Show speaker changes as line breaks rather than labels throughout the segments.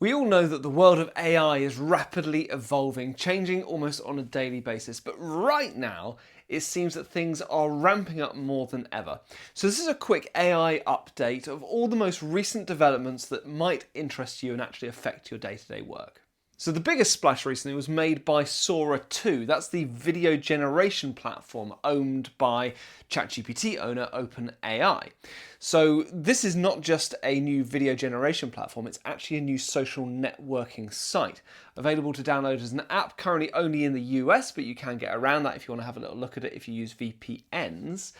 We all know that the world of AI is rapidly evolving, changing almost on a daily basis, but right now it seems that things are ramping up more than ever. So this is a quick AI update of all the most recent developments that might interest you and actually affect your day-to-day work. So the biggest splash recently was made by Sora 2. That's the video generation platform owned by ChatGPT owner OpenAI. So this is not just a new video generation platform, it's actually a new social networking site. Available to download as an app, currently only in the US, but you can get around that if you want to have a little look at it if you use VPNs.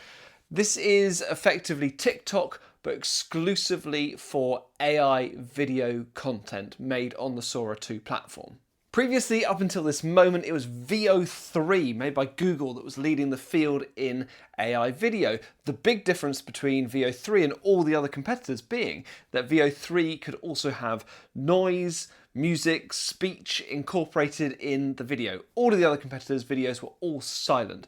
This is effectively TikTok, but exclusively for AI video content made on the Sora 2 platform. Previously, up until this moment, it was Veo 3, made by Google, that was leading the field in AI video. The big difference between Veo 3 and all the other competitors being that Veo 3 could also have noise, music, speech incorporated in the video. All of the other competitors' videos were all silent.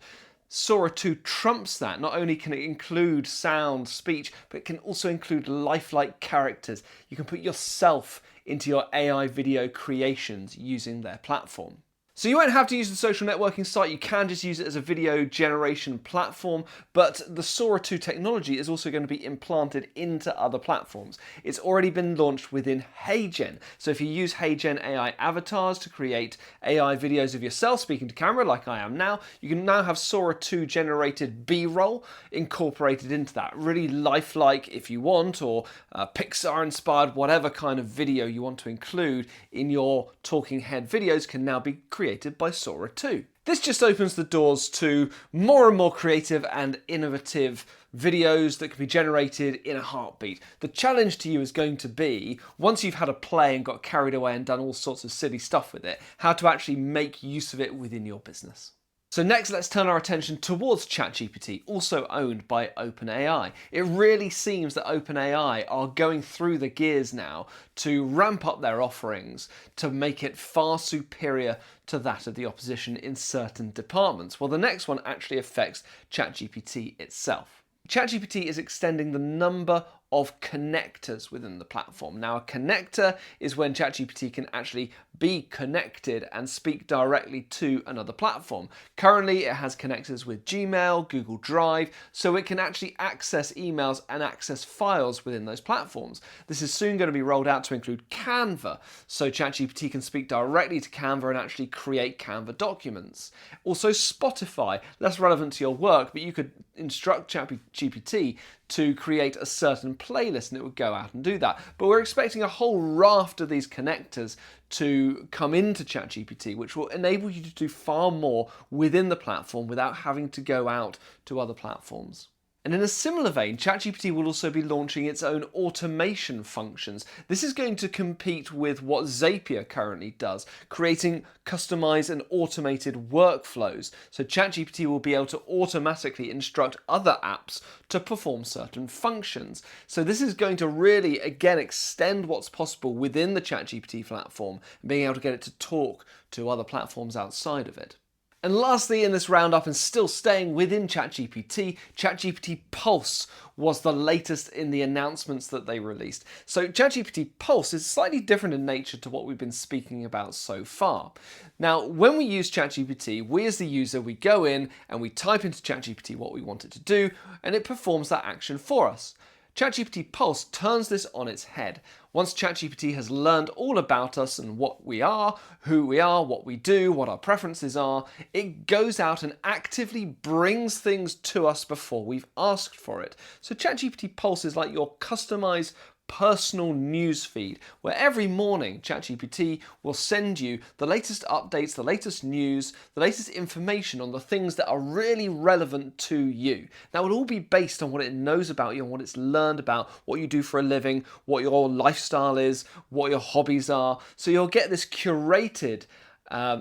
Sora 2 trumps that. Not only can it include sound, speech, but it can also include lifelike characters. You can put yourself into your AI video creations using their platform. So you won't have to use the social networking site, you can just use it as a video generation platform, but the Sora 2 technology is also going to be implanted into other platforms. It's already been launched within HeyGen, so if you use HeyGen AI avatars to create AI videos of yourself speaking to camera like I am now, you can now have Sora 2 generated B-roll incorporated into that. Really lifelike if you want, or Pixar inspired, whatever kind of video you want to include in your talking head videos can now be created by Sora 2. This just opens the doors to more and more creative and innovative videos that can be generated in a heartbeat. The challenge to you is going to be, once you've had a play and got carried away and done all sorts of silly stuff with it, how to actually make use of it within your business. So next, let's turn our attention towards ChatGPT, also owned by OpenAI. It really seems that OpenAI are going through the gears now to ramp up their offerings to make it far superior to that of the opposition in certain departments. Well, the next one actually affects ChatGPT itself. ChatGPT is extending the number of connectors within the platform. Now, a connector is when ChatGPT can actually be connected and speak directly to another platform. Currently, it has connectors with Gmail, Google Drive, so it can actually access emails and access files within those platforms. This is soon going to be rolled out to include Canva, so ChatGPT can speak directly to Canva and actually create Canva documents. Also Spotify, less relevant to your work, but you could instruct ChatGPT to create a certain playlist and it would go out and do that. But we're expecting a whole raft of these connectors to come into ChatGPT, which will enable you to do far more within the platform without having to go out to other platforms. And in a similar vein, ChatGPT will also be launching its own automation functions. This is going to compete with what Zapier currently does, creating customized and automated workflows. So ChatGPT will be able to automatically instruct other apps to perform certain functions. So this is going to really, again, extend what's possible within the ChatGPT platform and being able to get it to talk to other platforms outside of it. And lastly in this roundup, and still staying within ChatGPT, ChatGPT Pulse was the latest in the announcements that they released. So ChatGPT Pulse is slightly different in nature to what we've been speaking about so far. Now, when we use ChatGPT, we as the user, we go in and we type into ChatGPT what we want it to do, and it performs that action for us. ChatGPT Pulse turns this on its head. Once ChatGPT has learned all about us and what we are, who we are, what we do, what our preferences are, it goes out and actively brings things to us before we've asked for it. So ChatGPT Pulse is like your customized personal newsfeed, where every morning ChatGPT will send you the latest updates, the latest news, the latest information on the things that are really relevant to you. That will all be based on what it knows about you and what it's learned about, what you do for a living, what your lifestyle is, what your hobbies are. So you'll get this curated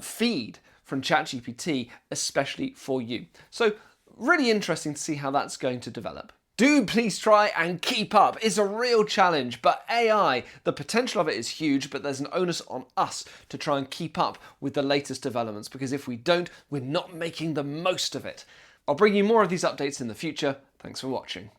feed from ChatGPT, especially for you. So really interesting to see how that's going to develop. Do please try and keep up. It's a real challenge, but AI, the potential of it is huge, but there's an onus on us to try and keep up with the latest developments, because if we don't, we're not making the most of it. I'll bring you more of these updates in the future. Thanks for watching.